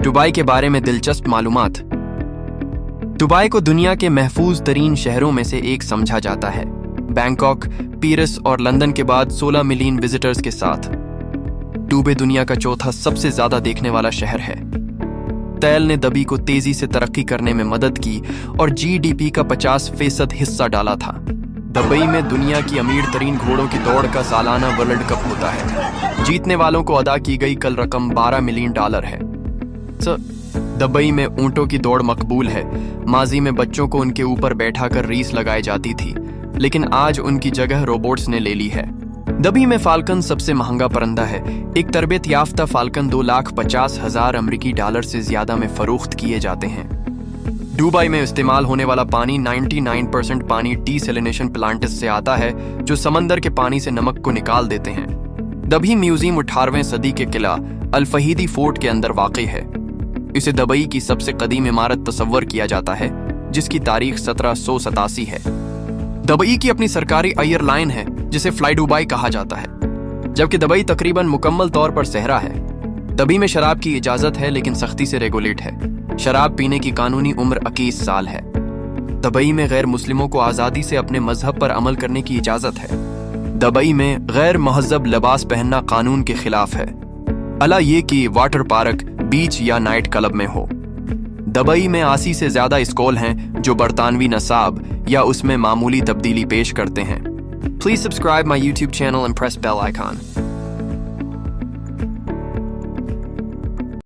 Dubai के बारे में दिलचस्प मालूमात। दुबई को दुनिया के महफूज तरीन शहरों में से एक समझा जाता है, बैंकॉक, पेरिस और लंदन के बाद 16 मिलियन विजिटर्स के साथ। दुबई दुनिया का चौथा सबसे ज्यादा देखने वाला शहर है। तेल ने दुबई को तेजी से तरक्की करने में मदद की और जीडीपी का 50% हिस्सा डाला था। दुबई में दुनिया की अमीर तरीन घोड़ों की दौड़ का सालाना वर्ल्ड कप होता है। जीतने वालों को अदा की गई कल रकम $12 मिलियन है। दुबई में ऊंटों की दौड़ मकबूल है। माजी में बच्चों को उनके ऊपर बैठाकर रेस लगाई जाती थी, लेकिन आज उनकी जगह रोबोट्स ने ले ली है। दुबई में फाल्कन सबसे महंगा परिंदा है। एक तरबियत याफ्ता फाल्कन $2,50,000 अमेरिकी डॉलर से ज्यादा में फरोख्त किए जाते हैं। दुबई में इस्तेमाल होने वाला पानी 99% पानी डीसैलिनेशन प्लांट्स से आता है, जो समंदर के पानी से नमक को निकाल देते हैं। दुबई म्यूजियम 18वीं सदी के किला अल फहीदी फोर्ट के अंदर वाक़ई है। इसे दुबई की सबसे कदीम इमारत तस्वर किया जाता है, जिसकी तारीख 1787 है। दुबई की अपनी सरकारी एयरलाइन है, जिसे फ्लाई दुबई कहा जाता है, जबकि दुबई तकरीबन मुकम्मल तौर पर सहरा है। दुबई में शराब की इजाजत है, लेकिन सख्ती से रेगुलेट है। शराब पीने की कानूनी उम्र 21 साल है। दुबई में गैर मुस्लिमों को आज़ादी से अपने मजहब पर अमल करने की इजाजत है। दुबई में गैर महज़ब लिबास पहनना कानून के खिलाफ है, अला ये कि वाटर पार्क, बीच या नाइट क्लब में हो। दुबई में 80 से ज्यादा स्कूल हैं जो बरतानवी नसाब या उसमें मामूली तब्दीली पेश करते हैं। Please subscribe my YouTube channel and press bell icon.